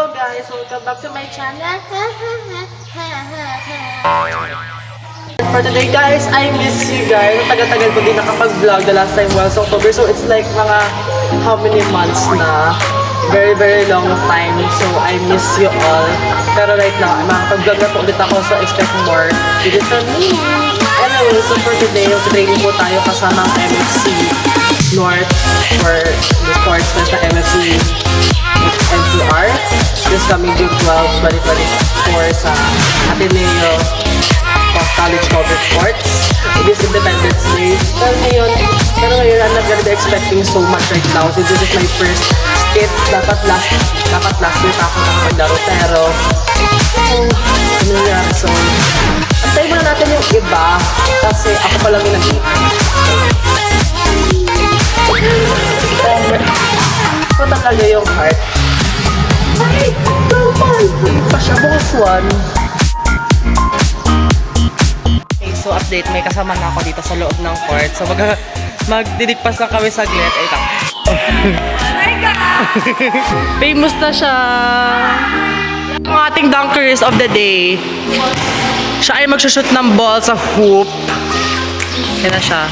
Hello guys, welcome back to my channel. For today guys, I miss you guys. Tagal-tagal ko din nakapag-vlog. The last time was October, so it's like mga how many months na. Very long time. So I miss you all. Pero right now, makakapag-vlog na po ulit ako, so expect more videos from me. Anyway, so for today, training po tayo kasama ang MFC North for the sports na sa MFC NCR. This coming June 12, 2024 sa Ateneo College Covered Sports. It is Independence Day. Pero ngayon, I'm not gonna be expecting so much right now. So this is my first skit. Dapat last year pa ako nakapaglaro. Pero, ano nangyari? So, antayin muna natin yung iba. Kasi ako pa lang yung nag-iba. Ito talaga yung heart. Ay, normal. Hindi pa siya bukas one. Okay, so update. May kasama na ako dito sa loob ng court. So magdidikpas lang kami saglit. Ay, tak. Famous na siya. Ang ating dunkers of the day. Siya ay magsushoot ng ball sa hoop. Yan na siya.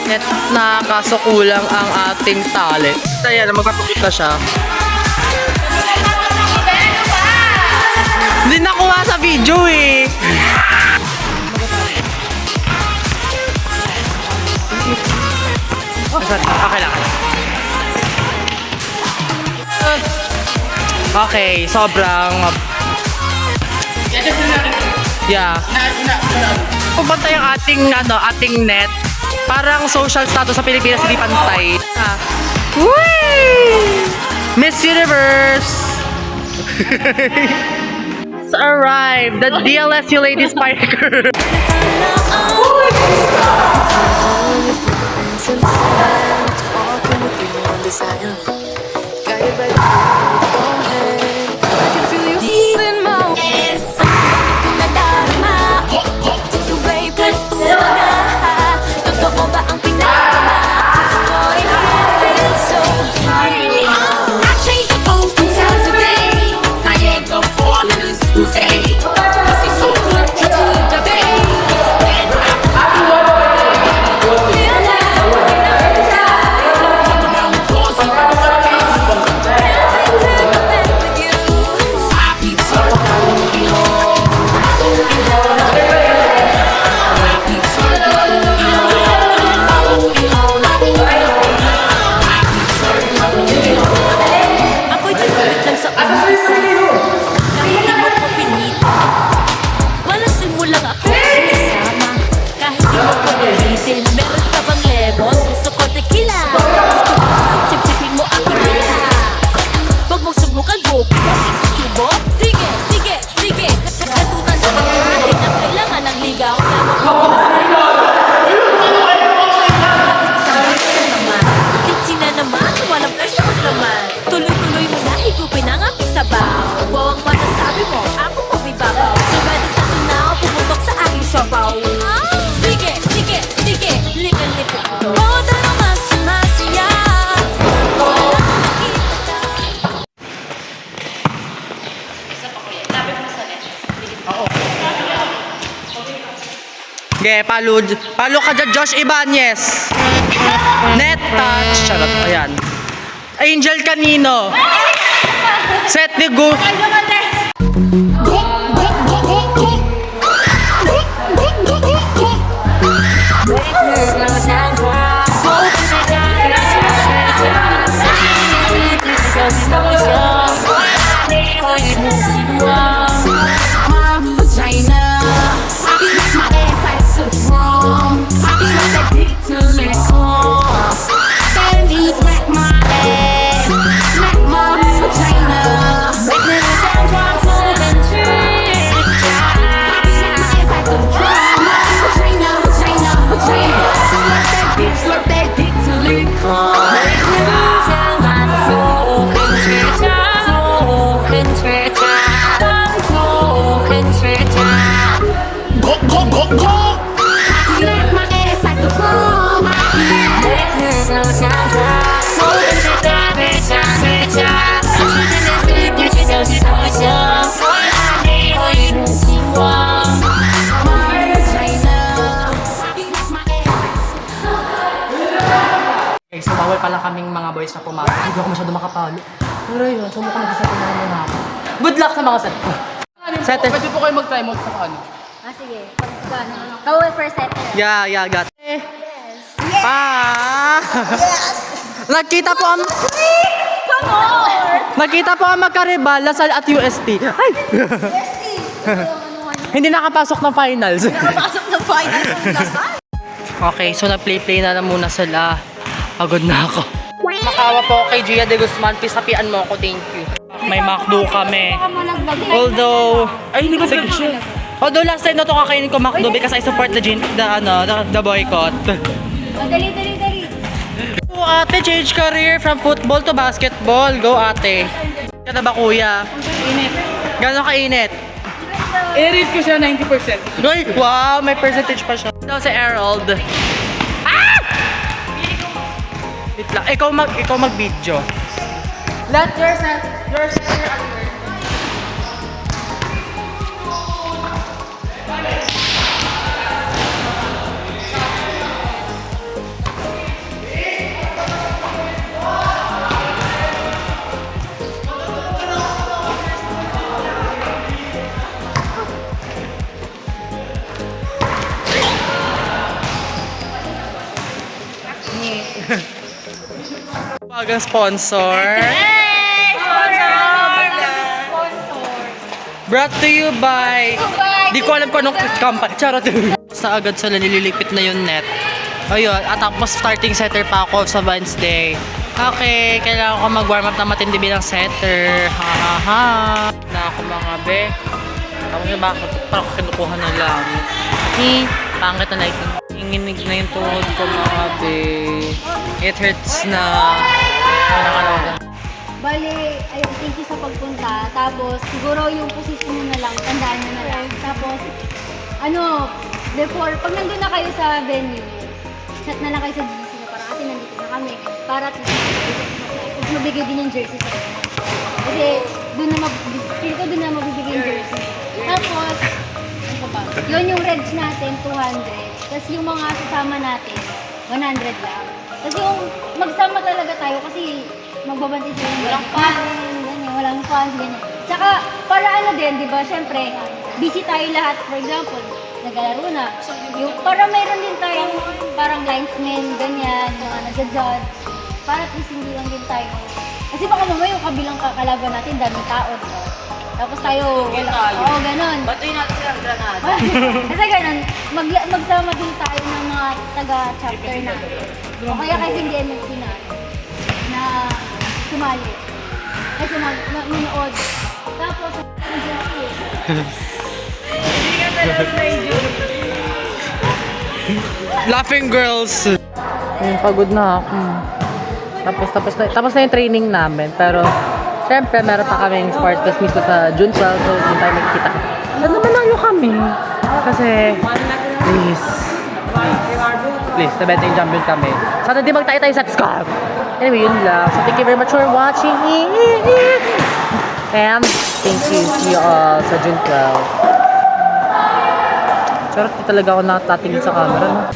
Net na kaso kulang ang ating talent. Kaya na magpapakit na siya. Hindi nakuha sa video eh. Okay lang. Okay, sobrang... Yeah. Pupunta yung ating net. Parang social status sa Pilipinas hindi pantay. Whee! Miss Universe! It's arrived! The DLSU Lady Spiker! Okay, palo ka dyan, Josh Ibanez. Net touch. Charot, ayan. Angel Canino. Set the go. Slurp that dick till it comes. guys na pumasok. Hindi ako masyado makapalo. Pero yun, so mukhang nag-set na naman ako. Good luck sa mga set ko. Setter. Pwede po kayo mag-try mode sa ano. Ah, sige. Go first set. Yeah, got it. Yes. Yes! Nagkita po ang... Come on! Nagkita po ang magkaribal, Lasal at UST. Ay! Hindi nakapasok ng finals. Nakapasok ng final ng Lasal. Okay, so na-play na muna sila. Pagod na ako. Makawa po kay Gia de Guzman. Please hapian mo ako, thank you. May McDo kami. Although... Ay, hindi ko sige. Although last time na ito kakainin ko McDo because I support the boycott. Dali. Go ate, change career from football to basketball. Go ate. Kada ba kuya? Init. Gano'ng kainit? I-rate ko siya 90%. Goy, wow, may percentage pa siya. Ito si Harold. Ah! Wait lang, ikaw mag-video. Let your center. Wagang sponsor. Brought to you by... Di ko alam kung anong company. Charot. Sa agad sa nililipit na yung net. Ayun, at tapos starting setter pa ako sa Wednesday. Okay, kailangan ko mag-warm up na matindi bilang setter. Ha ha ha. Na ako mga be. Ako nga bakit parang kinukuha na lang. Pangit na lighting. Inginig na yung tuhod ko mga be. It hurts na. Bali, ayun, thank you sa pagpunta. Tapos, siguro yung posisyon mo na lang, tandaan mo na lang. Tapos, before, pag nandun na kayo sa venue, chat na lang kayo sa GC na parang kasi nandito na kami. Para at least mabigay din yung jersey sa inyo. Kasi, feel ko doon na mabibigay yung jersey. Tapos, ano ba? Yun yung reds natin, 200. Tapos yung mga sasama natin, 100 lang. Tapos yung magsama talaga tayo kasi magbabanti sila yung walang fans, ganyan, walang fans, ganyan. Tsaka, para ano din, di ba, syempre, busy tayo lahat, for example, naglalaro na. Yung, para mayroon din tayong parang linesmen, ganyan, mga nagja-judge. Para at least hindi lang din tayo. Kasi baka mamaya yung kabilang kakalaban natin, daming tao, di ba? Tapos tayo, oo, ganon. Batoy natin silang granada. Kasi ganon, magsama din tayo ng mga taga-chapter na. O kaya kahit hindi MFC na sumali. Kasi manood. Tapos, Laughing girls. Pagod na ako. Tapos na yung training namin. Pero, syempre, meron pa kaming sports test mismo sa June 12. So, hindi tayo magkita. Saan naman layo kami? Kasi, please, na-betting champion kami. Sana di magtayo tayo sa score. Anyway, yun lang. So, thank you very much for watching. And, thank you. See you all sa June 12. Charot, di talaga ako natatingin sa camera, no?